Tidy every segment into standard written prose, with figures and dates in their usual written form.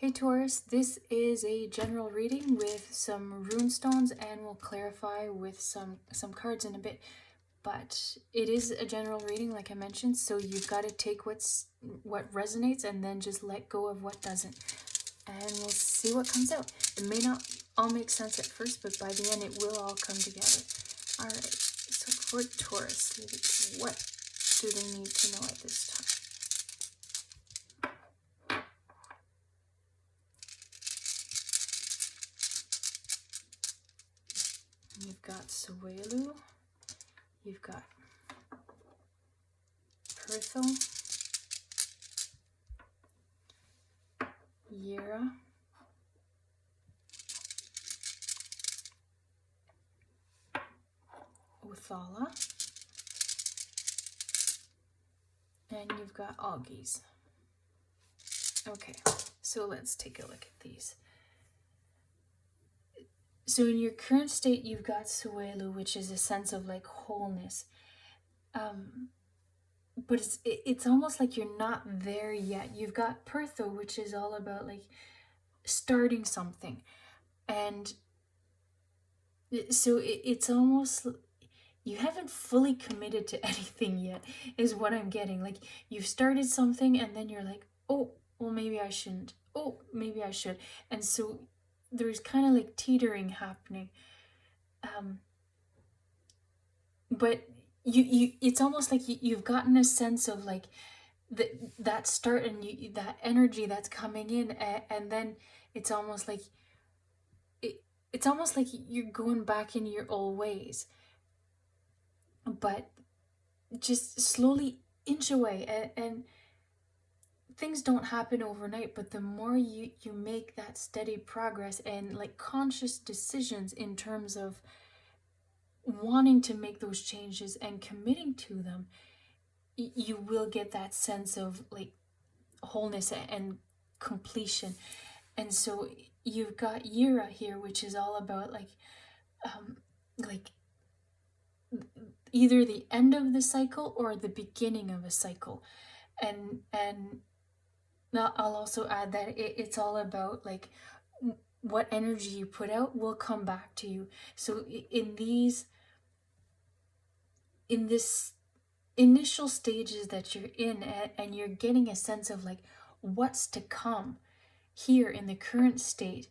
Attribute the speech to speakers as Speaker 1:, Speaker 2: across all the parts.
Speaker 1: Hey Taurus, this is a general reading with some rune stones, and we'll clarify with some cards in a bit. But it is a general reading, like I mentioned, so you've got to take what resonates and then just let go of what doesn't. And we'll see what comes out. It may not all make sense at first, but by the end it will all come together. Alright, so for Taurus, what do they need to know at this time? You've got Suelu, you've got Perthel, Yera, Othala, and you've got Augies. Okay, so let's take a look at these. So in your current state, you've got Suelu, which is a sense of like wholeness. But it's almost like you're not there yet. You've got Pertho, which is all about like starting something. And so it's almost, you haven't fully committed to anything yet, is what I'm getting. Like you've started something and then you're like, oh, well, maybe I shouldn't. Oh, maybe I should. And so there's kind of like teetering happening. But you it's almost like you've gotten a sense of like that start and that energy that's coming in, and then it's almost like it's almost like you're going back in your old ways, but just slowly inch away, and things don't happen overnight, but the more you make that steady progress and like conscious decisions in terms of wanting to make those changes and committing to them, you will get that sense of like wholeness and completion. And so you've got Yira here, which is all about like either the end of the cycle or the beginning of a cycle. And I'll also add that it's all about like what energy you put out will come back to you. So in this initial stages that you're in, and you're getting a sense of like what's to come here in the current state,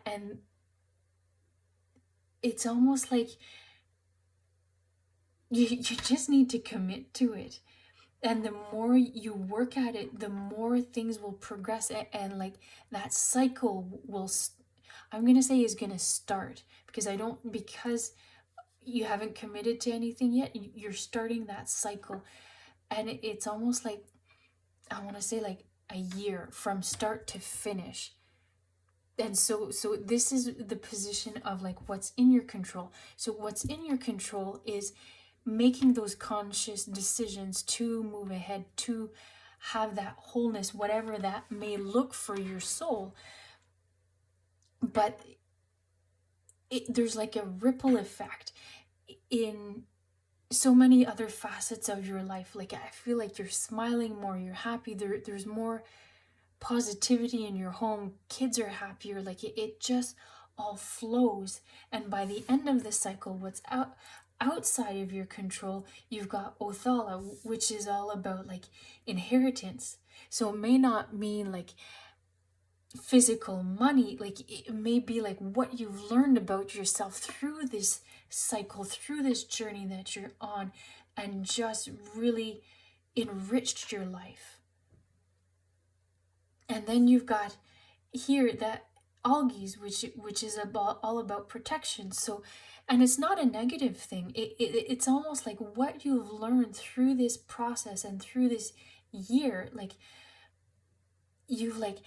Speaker 1: and it's almost like you just need to commit to it, and the more you work at it, the more things will progress, and like that cycle will I'm gonna say is gonna start, because you haven't committed to anything yet, you're starting that cycle. And it's almost like, I want to say like a year from start to finish. And so this is the position of like what's in your control. So what's in your control is making those conscious decisions to move ahead, to have that wholeness, whatever that may look for your soul. But there's like a ripple effect in so many other facets of your life. Like I feel like you're smiling more, you're happy, there's more positivity in your home, kids are happier, like it just all flows. And by the end of the cycle, what's outside of your control, you've got Othala, which is all about like inheritance. So it may not mean like physical money, like it may be like what you've learned about yourself through this cycle, through this journey that you're on, and just really enriched your life. And then you've got here that Augies, which is all about protection. So, and it's not a negative thing. It's almost like what you've learned through this process and through this year, like you've like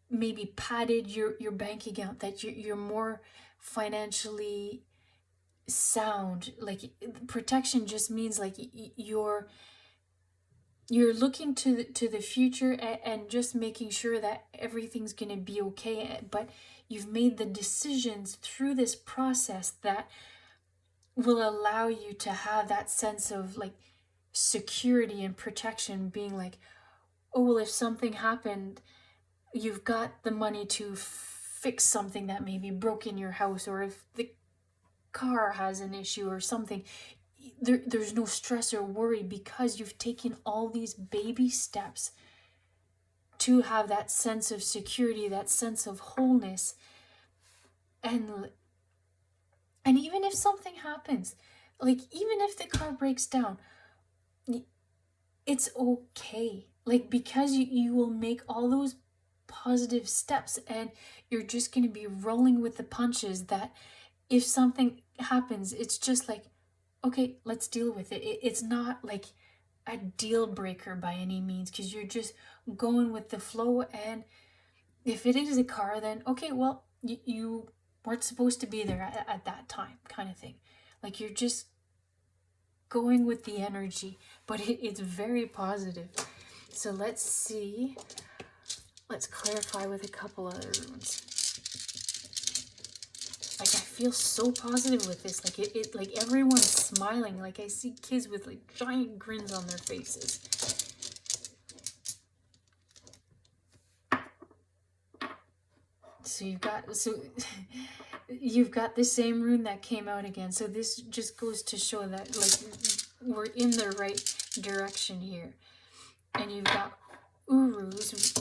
Speaker 1: maybe padded your bank account, that you're more financially sound. Like protection just means like you're looking to the future, and just making sure that everything's going to be okay. But you've made the decisions through this process that will allow you to have that sense of like security and protection, being like, oh well, if something happened, you've got the money to fix something that may be broke in your house, or if the car has an issue or something, there's no stress or worry because you've taken all these baby steps to have that sense of security, that sense of wholeness. And even if something happens, like even if the car breaks down, it's okay. Like, because you will make all those positive steps, and you're just going to be rolling with the punches, that if something happens, it's just like, okay, let's deal with it. It's not like a deal breaker by any means, because you're just going with the flow. And if it is a car, then okay, well, you weren't supposed to be there at that time, kind of thing. Like, you're just going with the energy, but it's very positive. So let's see. Let's clarify with a couple other runes. Like, I feel so positive with this. Like, it like everyone's smiling. Like, I see kids with like giant grins on their faces. So you've got the same rune that came out again. So this just goes to show that, like, we're in the right direction here. And you've got Urus.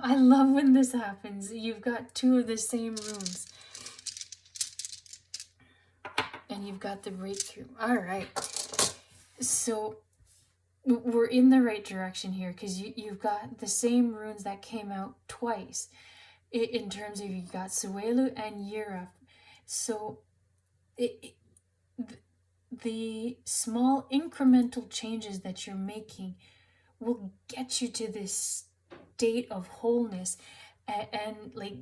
Speaker 1: I love when this happens. You've got two of the same runes. And you've got the breakthrough. All right. So we're in the right direction here, because you've got the same runes that came out twice. In terms of, you got Suelu and Yira. So the small incremental changes that you're making will get you to this state of wholeness, and like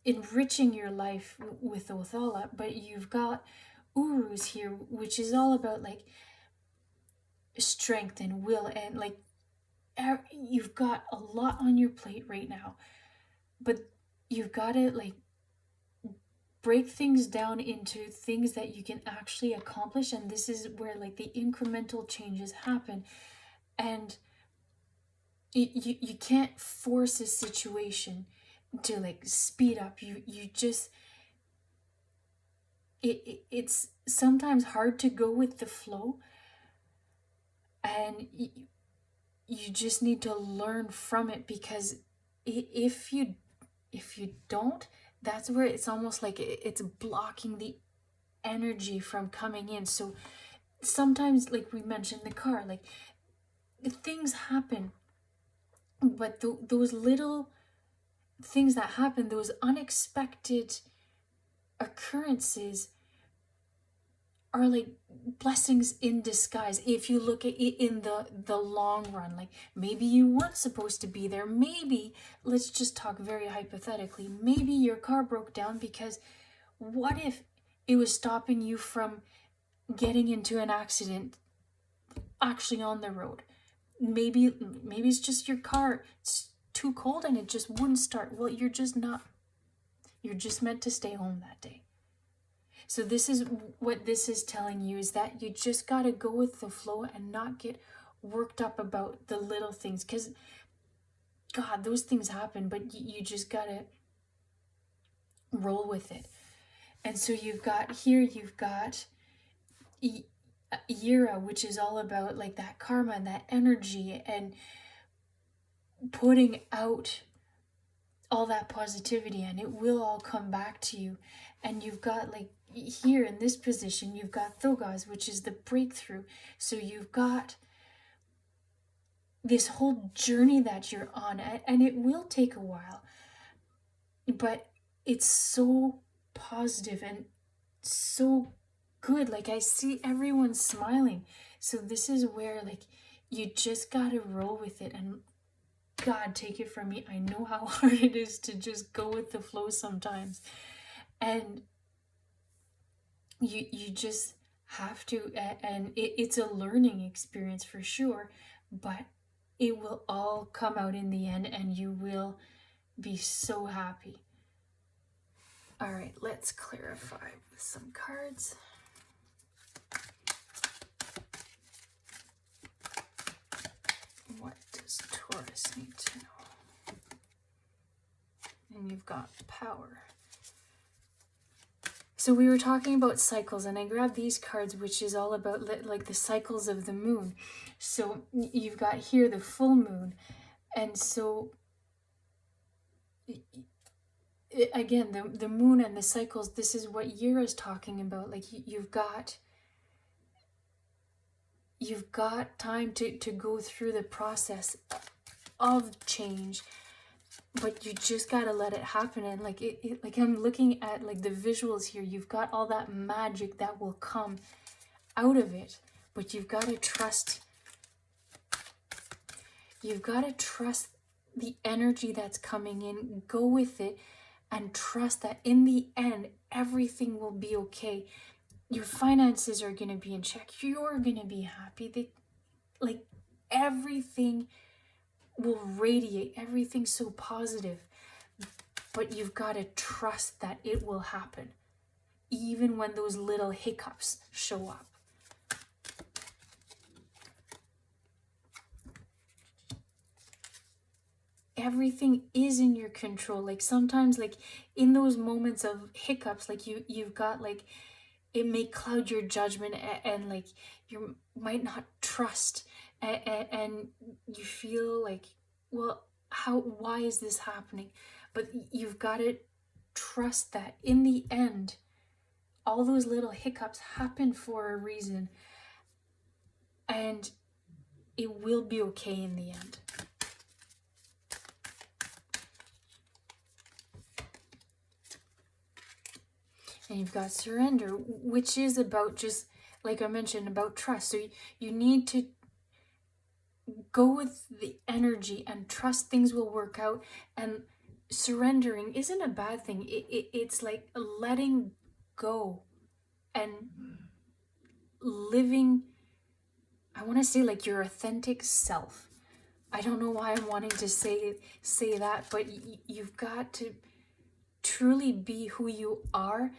Speaker 1: enriching your life with Othala. But you've got Urus here, which is all about like strength and will, and like you've got a lot on your plate right now, but you've got to like break things down into things that you can actually accomplish. And this is where like the incremental changes happen. And you can't force a situation to like speed up. You just, it's sometimes hard to go with the flow, and you just need to learn from it, because if you don't, that's where it's almost like it's blocking the energy from coming in. So sometimes, like we mentioned the car, like things happen, but those little things that happen, those unexpected occurrences, are like blessings in disguise. If you look at it in the long run, like maybe you weren't supposed to be there. Maybe, let's just talk very hypothetically, maybe your car broke down because what if it was stopping you from getting into an accident actually on the road? Maybe it's just your car, it's too cold and it just wouldn't start. Well, you're just meant to stay home that day. So this is what this is telling you, is that you just got to go with the flow and not get worked up about the little things, because God, those things happen, but you just got to roll with it. And so you've got Yira, which is all about like that karma and that energy, and putting out all that positivity, and it will all come back to you. And you've got like here in this position, you've got Thogas, which is the breakthrough. So you've got this whole journey that you're on, and it will take a while, but it's so positive and so good. Like, I see everyone smiling. So this is where like you just gotta roll with it. And God, take it from me, I know how hard it is to just go with the flow sometimes, and you just have to, and it's a learning experience for sure, but it will all come out in the end, and you will be so happy. All right, let's clarify with some cards. What does 12 Taurus need to know? And you've got power. So we were talking about cycles, and I grabbed these cards, which is all about like the cycles of the moon. So you've got here the full moon, and so again, the moon and the cycles, this is what Yira is talking about. Like you've got time to go through the process of change, but you just got to let it happen. And like like I'm looking at like the visuals here, you've got all that magic that will come out of it, but you've got to trust the energy that's coming in. Go with it and trust that in the end everything will be okay. Your finances are going to be in check. You're going to be happy. Like everything will radiate. Everything's so positive. But you've got to trust that it will happen, even when those little hiccups show up. Everything is in your control. Like sometimes, like in those moments of hiccups, like you've got like, it may cloud your judgment, and like you might not trust, and you feel like, well, why is this happening? But you've got to trust that in the end, all those little hiccups happen for a reason, and it will be okay in the end. And you've got surrender, which is about, just like I mentioned, about trust. So you need to go with the energy and trust things will work out. And surrendering isn't a bad thing. It's like letting go and living, I want to say, like your authentic self. I don't know why I'm wanting to say that, but you've got to truly be who you are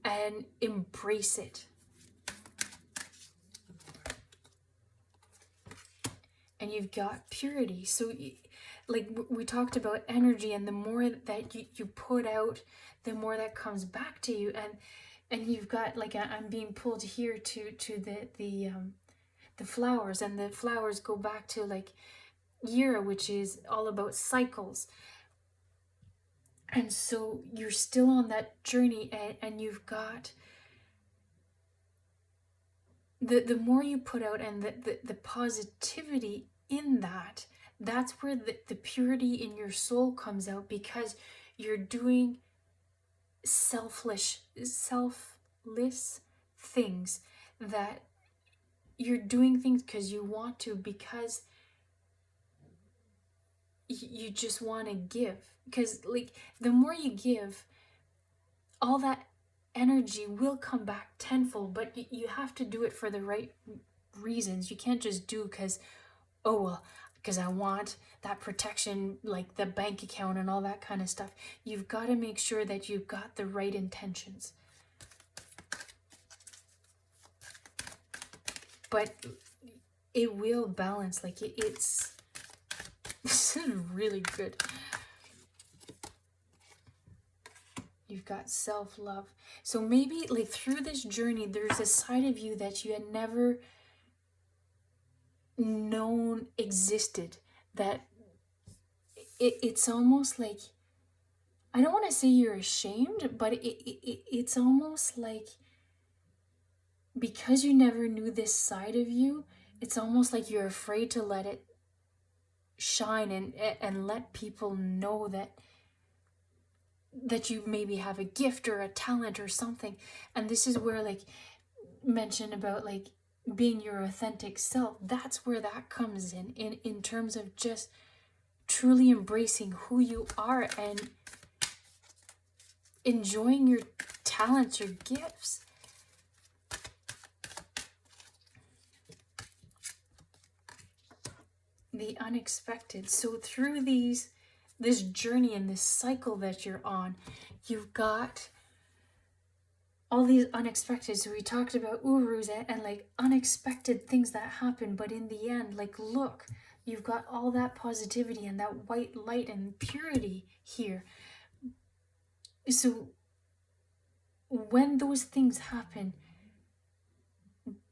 Speaker 1: and embrace it. And you've got purity. So like we talked about energy, and the more that you put out, the more that comes back to you. And you've got, like, I'm being pulled here to the flowers, and the flowers go back to like Yira, which is all about cycles. And so you're still on that journey, and you've got the more you put out, and the positivity in that, that's where the purity in your soul comes out, because you're doing selfless things, that you're doing things because you want to, because you just want to give. Because like the more you give, all that energy will come back tenfold, but you have to do it for the right reasons. You can't just do because, oh well, because I want that protection, like the bank account and all that kind of stuff. You've got to make sure that you've got the right intentions. But it will balance. Like it's this is really good. You've got self-love. So maybe like through this journey, there's a side of you that you had never known existed, that it's almost like, I don't want to say you're ashamed, but it's almost like, because you never knew this side of you, it's almost like you're afraid to let it shine and let people know that you maybe have a gift or a talent or something. And this is where, like, mention about like being your authentic self, that's where that comes in terms of just truly embracing who you are and enjoying your talents, your gifts. The unexpected. So through this journey and this cycle that you're on, you've got all these unexpected. So we talked about urus and like unexpected things that happen, but in the end, like, look, You've got all that positivity and that white light and purity here. So when those things happen,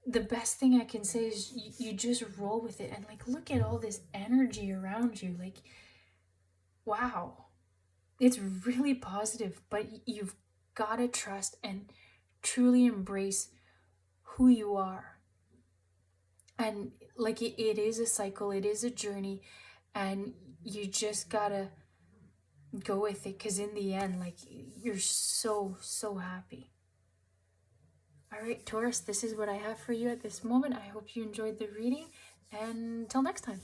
Speaker 1: the best thing I can say is you just roll with it and like look at all this energy around you. Like, wow, it's really positive, but you've got to trust and truly embrace who you are. And like it is a cycle, it is a journey, and you just gotta go with it, because in the end, like, you're so happy. All right, Taurus, this is what I have for you at this moment. I hope you enjoyed the reading, and until next time.